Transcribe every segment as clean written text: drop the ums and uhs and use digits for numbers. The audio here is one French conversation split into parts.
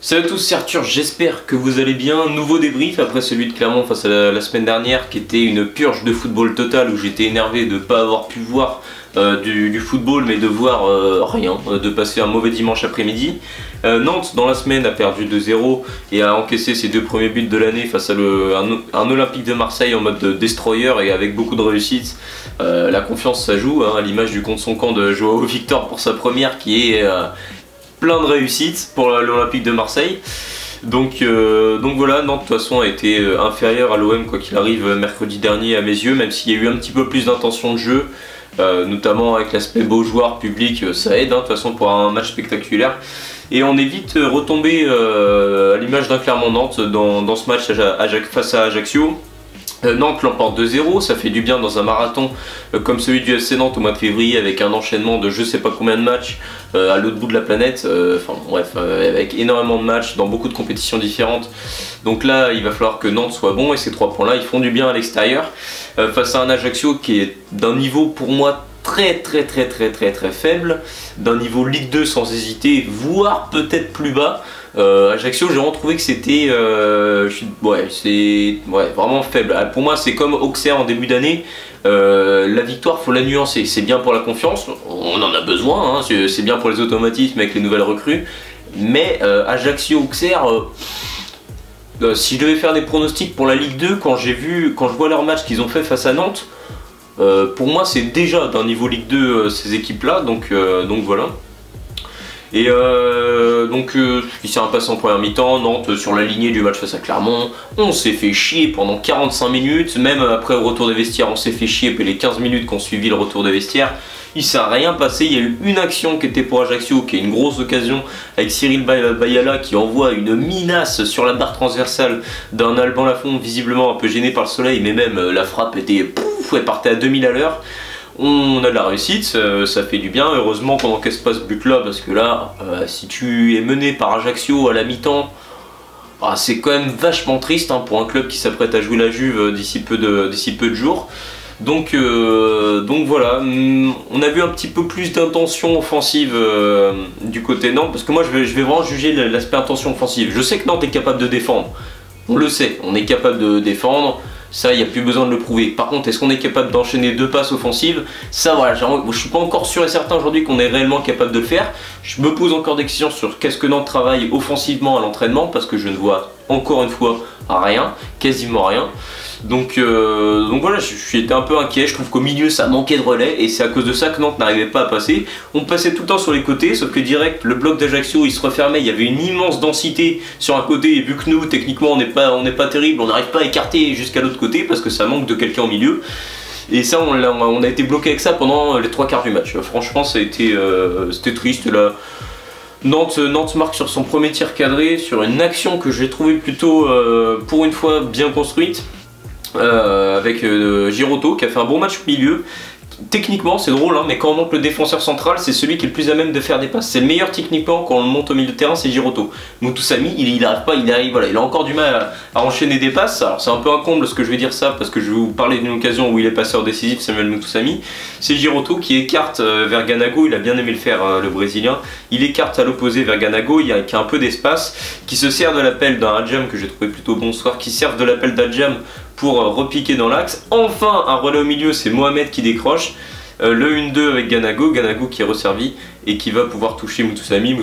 Salut à tous, c'est Arthur, j'espère que vous allez bien. Nouveau débrief après celui de Clermont face à la semaine dernière qui était une purge de football total où j'étais énervé de ne pas avoir pu voir du football mais de voir rien, de passer un mauvais dimanche après-midi. Nantes dans la semaine a perdu 2-0 et a encaissé ses deux premiers buts de l'année face à un Olympique de Marseille en mode destroyer et avec beaucoup de réussite. La confiance ça joue, hein, à l'image du contre son camp de Joao Victor pour sa première qui est... plein de réussites pour l'Olympique de Marseille. Donc voilà, Nantes de toute façon a été inférieur à l'OM quoi qu'il arrive mercredi dernier à mes yeux, même s'il y a eu un petit peu plus d'intention de jeu, notamment avec l'aspect beau joueur public, ça aide de toute façon pour un match spectaculaire. Et on est vite retombé à l'image d'un Clermont-Nantes dans ce match face à Ajaccio. Nantes l'emporte 2-0, ça fait du bien dans un marathon comme celui du FC Nantes au mois de février avec un enchaînement de je sais pas combien de matchs à l'autre bout de la planète, avec énormément de matchs dans beaucoup de compétitions différentes. Donc là il va falloir que Nantes soit bon et ces 3 points là ils font du bien à l'extérieur face à un Ajaccio qui est d'un niveau pour moi très faible, d'un niveau Ligue 2 sans hésiter, voire peut-être plus bas. Ajaccio, j'ai vraiment trouvé que c'était vraiment faible. Pour moi, c'est comme Auxerre en début d'année. La victoire, faut la nuancer. C'est bien pour la confiance, on en a besoin. Hein, c'est bien pour les automatismes avec les nouvelles recrues. Mais Ajaccio, Auxerre, si je devais faire des pronostics pour la Ligue 2, quand je vois leur match qu'ils ont fait face à Nantes, pour moi, c'est déjà d'un niveau Ligue 2 ces équipes-là. Donc voilà. Et il s'est passé en première mi-temps, Nantes sur la lignée du match face à Clermont, on s'est fait chier pendant 45 minutes, même après le retour des vestiaires on s'est fait chier, puis les 15 minutes qu'on suivi le retour des vestiaires, il s'est rien passé. Il y a eu une action qui était pour Ajaccio, qui est une grosse occasion avec Cyril Bayala qui envoie une minace sur la barre transversale d'un Alban Lafont, visiblement un peu gêné par le soleil, mais même la frappe était pouf, elle partait à 2000 à l'heure. On a de la réussite, ça fait du bien, heureusement qu'on encaisse pas ce but là, parce que là, si tu es mené par Ajaccio à la mi-temps, c'est quand même vachement triste hein, pour un club qui s'apprête à jouer la Juve d'ici peu de jours. Donc voilà, on a vu un petit peu plus d'intention offensive du côté Nantes, parce que moi je vais vraiment juger l'aspect intention offensive. Je sais que Nantes est capable de défendre, on le sait, on est capable de défendre. Ça, il n'y a plus besoin de le prouver. Par contre, est-ce qu'on est capable d'enchaîner 2 passes offensives? Ça, voilà, je ne suis pas encore sûr et certain aujourd'hui qu'on est réellement capable de le faire. Je me pose encore des questions sur qu'est-ce que Nantes travaille offensivement à l'entraînement, parce que je ne vois encore une fois rien, quasiment rien. Donc voilà, j'étais un peu inquiet, je trouve qu'au milieu ça manquait de relais et c'est à cause de ça que Nantes n'arrivait pas à passer. On passait tout le temps sur les côtés, sauf que direct le bloc d'Ajaccio il se refermait, il y avait une immense densité sur un côté et vu que nous techniquement on n'est pas terrible, on n'arrive pas à écarter jusqu'à l'autre côté parce que ça manque de quelqu'un au milieu. Et ça on a été bloqué avec ça pendant les 3 quarts du match. Franchement ça a été c'était triste là. Nantes marque sur son premier tir cadré, sur une action que j'ai trouvé plutôt pour une fois bien construite. Avec Girotto qui a fait un bon match au milieu. Techniquement c'est drôle hein, mais quand on monte le défenseur central c'est celui qui est le plus à même de faire des passes. C'est le meilleur techniquement quand on le monte au milieu de terrain, c'est Girotto. Moutoussamy il arrive pas, il a encore du mal à enchaîner des passes. Alors c'est un peu un comble ce que je vais dire ça parce que je vais vous parler d'une occasion où il est passeur décisif, Samuel Moutoussamy. C'est Girotto qui écarte vers Ganago, il a bien aimé le faire le brésilien. Il écarte à l'opposé vers Ganago, qui a un peu d'espace, qui se sert de l'appel d'un Adjam que j'ai trouvé plutôt bon ce soir, qui sert de l'appel d'Adjam pour repiquer dans l'axe. Enfin un relais au milieu, c'est Mohamed qui décroche. Le 1-2 avec Ganago qui est resservi et qui va pouvoir toucher Moutoussamy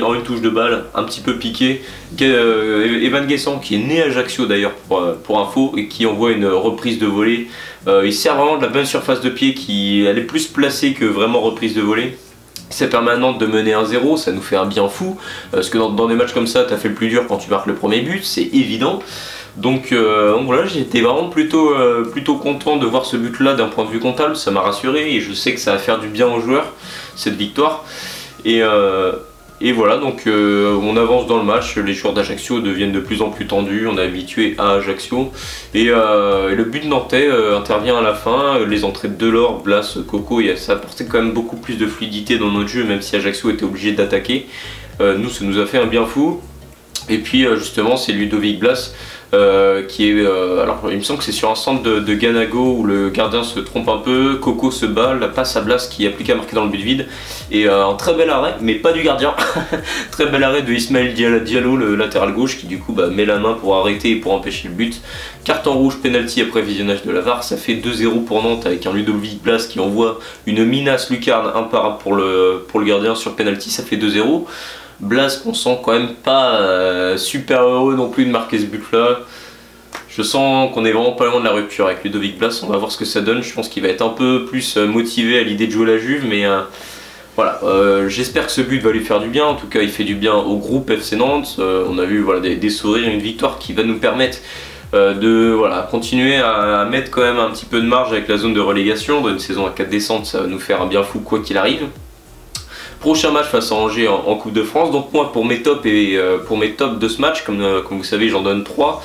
en une touche de balle un petit peu piqué. Evan Guessant qui est né à Ajaccio d'ailleurs pour info et qui envoie une reprise de volée. Il sert vraiment de la bonne surface de pied elle est plus placée que vraiment reprise de volée. Ça permet à Nantes de mener 1-0, ça nous fait un bien fou parce que dans des matchs comme ça t'as fait le plus dur quand tu marques le premier but, c'est évident. Donc voilà, j'étais vraiment plutôt content de voir ce but là d'un point de vue comptable, ça m'a rassuré et je sais que ça va faire du bien aux joueurs cette victoire. Et voilà, donc on avance dans le match, les joueurs d'Ajaccio deviennent de plus en plus tendus, on est habitué à Ajaccio. Et le but nantais intervient à la fin, les entrées de Delors, Blas, Coco, ça apportait quand même beaucoup plus de fluidité dans notre jeu, même si Ajaccio était obligé d'attaquer. Nous, ça nous a fait un bien fou. Et puis justement c'est Ludovic Blas qui est... alors il me semble que c'est sur un centre de Ganago où le gardien se trompe un peu, Coco se bat, la passe à Blas qui a plus qu'à marquer dans le but vide. Et un très bel arrêt, mais pas du gardien, très bel arrêt de Ismaël Diallo, le latéral gauche, qui du coup met la main pour arrêter et pour empêcher le but. Carton rouge, penalty après visionnage de la VAR, ça fait 2-0 pour Nantes avec un Ludovic Blas qui envoie une menace lucarne imparable pour le gardien sur penalty, ça fait 2-0. Blas qu'on sent quand même pas super heureux non plus de marquer ce but là. Je sens qu'on est vraiment pas loin de la rupture avec Ludovic Blas, on va voir ce que ça donne. Je pense qu'il va être un peu plus motivé à l'idée de jouer la Juve, mais voilà, j'espère que ce but va lui faire du bien. En tout cas il fait du bien au groupe FC Nantes. On a vu voilà, des sourires, une victoire qui va nous permettre de voilà, continuer à mettre quand même un petit peu de marge avec la zone de relégation. Dans une saison à 4 descentes, ça va nous faire un bien fou quoi qu'il arrive. Prochain match face à Angers en Coupe de France. Donc moi pour mes tops de ce match, comme vous savez j'en donne 3.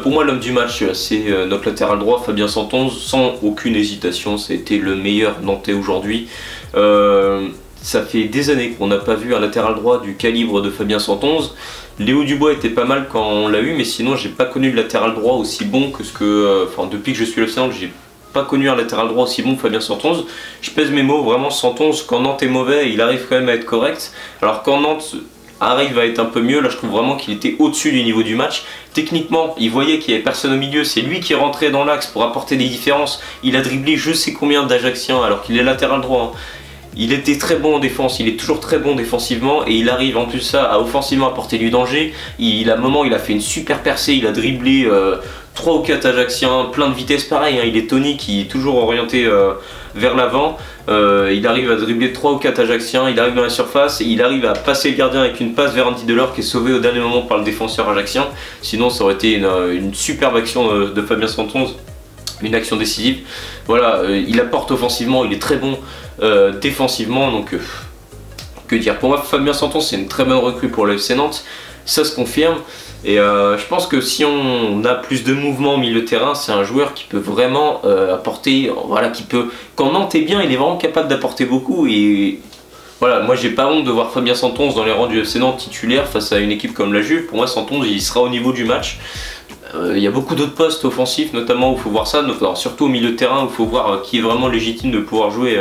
Pour moi l'homme du match c'est notre latéral droit Fabien Santonze, sans aucune hésitation. C'était le meilleur Nantais aujourd'hui. Ça fait des années qu'on n'a pas vu un latéral droit du calibre de Fabien Santonze. Léo Dubois était pas mal quand on l'a eu, mais sinon j'ai pas connu de latéral droit aussi bon que ce que... Enfin depuis que je suis le FC Nantes, j'ai pas connu un latéral droit aussi bon que Fabien Santonze. Je pèse mes mots, vraiment Santonze, quand Nantes est mauvais, il arrive quand même à être correct. Alors quand Nantes arrive à être un peu mieux, là je trouve vraiment qu'il était au-dessus du niveau du match. Techniquement, il voyait qu'il n'y avait personne au milieu, c'est lui qui est rentré dans l'axe pour apporter des différences. Il a dribblé je sais combien d'Ajacciens alors qu'il est latéral droit. Il était très bon en défense, il est toujours très bon défensivement et il arrive en plus de ça à offensivement apporter du danger. À un moment il a fait une super percée, il a dribblé 3 ou 4 Ajacciens, plein de vitesse pareil, hein. Il est Tony qui est toujours orienté vers l'avant. Il arrive à dribbler 3 ou 4 Ajacciens, il arrive dans la surface et il arrive à passer le gardien avec une passe vers Andy Delors qui est sauvé au dernier moment par le défenseur ajaccien. Sinon ça aurait été une superbe action de Fabien Santonze, une action décisive. Voilà, il apporte offensivement, il est très bon défensivement, donc que dire. Pour moi Fabien Santonze c'est une très bonne recrue pour le FC Nantes, ça se confirme. Et je pense que si on a plus de mouvement au milieu de terrain, c'est un joueur qui peut vraiment apporter, voilà, qui peut, quand Nantes est bien, il est vraiment capable d'apporter beaucoup. Et voilà, moi j'ai pas honte de voir Fabien Santonze dans les rangs du FC Nantes titulaire face à une équipe comme la Juve. Pour moi Santonze il sera au niveau du match. Il y a beaucoup d'autres postes offensifs notamment où il faut voir ça, alors, surtout au milieu de terrain où il faut voir qui est vraiment légitime de pouvoir jouer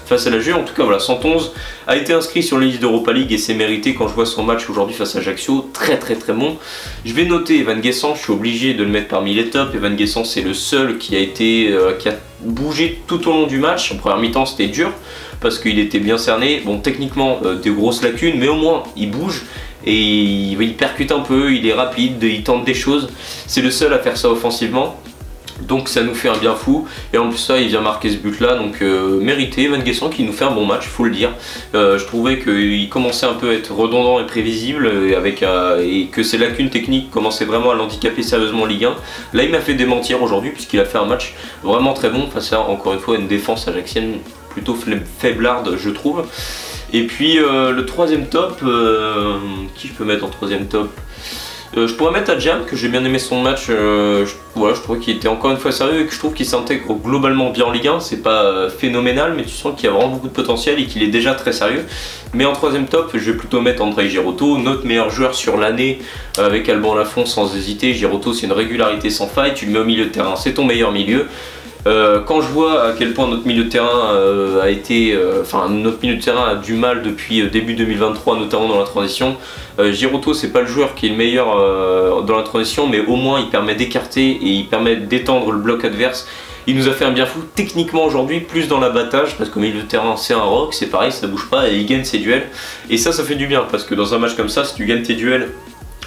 face à la Juve. En tout cas voilà, Santonze a été inscrit sur les listes d'Europa League et c'est mérité. Quand je vois son match aujourd'hui face à Ajaccio, très bon. Je vais noter Evan Guessant, je suis obligé de le mettre parmi les tops. Evan Guessant c'est le seul qui a bougé tout au long du match. En première mi-temps c'était dur parce qu'il était bien cerné, bon techniquement des grosses lacunes, mais au moins il bouge. Et il percute un peu, il est rapide, il tente des choses. C'est le seul à faire ça offensivement. Donc ça nous fait un bien fou. Et en plus ça, il vient marquer ce but là. Donc mérité, Evan Guessant qui nous fait un bon match, faut le dire. Je trouvais qu'il commençait un peu à être redondant et prévisible. Et que ses lacunes techniques commençaient vraiment à l'handicaper sérieusement en Ligue 1. Là il m'a fait démentir aujourd'hui puisqu'il a fait un match vraiment très bon face à, encore une fois, une défense ajaxienne plutôt faiblarde je trouve. Et puis le troisième top, qui je peux mettre en troisième top? Je pourrais mettre Adjam, que j'ai bien aimé son match. Voilà, je trouvais qu'il était encore une fois sérieux et que je trouve qu'il s'intègre globalement bien en Ligue 1. C'est pas phénoménal, mais tu sens qu'il y a vraiment beaucoup de potentiel et qu'il est déjà très sérieux. Mais en troisième top, je vais plutôt mettre André Girotto, notre meilleur joueur sur l'année avec Alban Lafont sans hésiter. Girotto c'est une régularité sans faille, tu le mets au milieu de terrain, c'est ton meilleur milieu. Quand je vois à quel point notre milieu de terrain notre milieu de terrain a du mal depuis début 2023, notamment dans la transition, Girotto c'est pas le joueur qui est le meilleur dans la transition, mais au moins il permet d'écarter et il permet d'étendre le bloc adverse. Il nous a fait un bien fou techniquement aujourd'hui, plus dans l'abattage, parce qu'au milieu de terrain c'est un rock, c'est pareil, ça bouge pas et il gagne ses duels. Et ça fait du bien, parce que dans un match comme ça, si tu gagnes tes duels,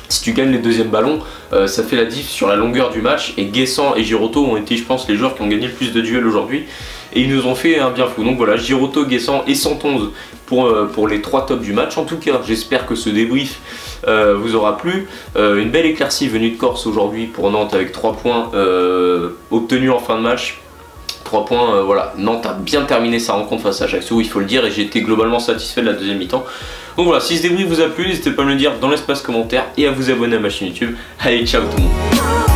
si tu gagnes les deuxièmes ballons, ça fait la diff sur la longueur du match. Et Guessant et Girotto ont été, je pense, les joueurs qui ont gagné le plus de duels aujourd'hui. Et ils nous ont fait un bien fou. Donc voilà, Girotto, Guessant et Santonze pour les 3 tops du match. En tout cas, j'espère que ce débrief vous aura plu. Une belle éclaircie venue de Corse aujourd'hui pour Nantes avec 3 points obtenus en fin de match. 3 points, voilà, Nantes a bien terminé sa rencontre face à Ajaccio, il faut le dire, et j'ai été globalement satisfait de la deuxième mi-temps. Donc voilà, si ce débrief vous a plu, n'hésitez pas à me le dire dans l'espace commentaire et à vous abonner à ma chaîne YouTube. Allez, ciao tout le monde.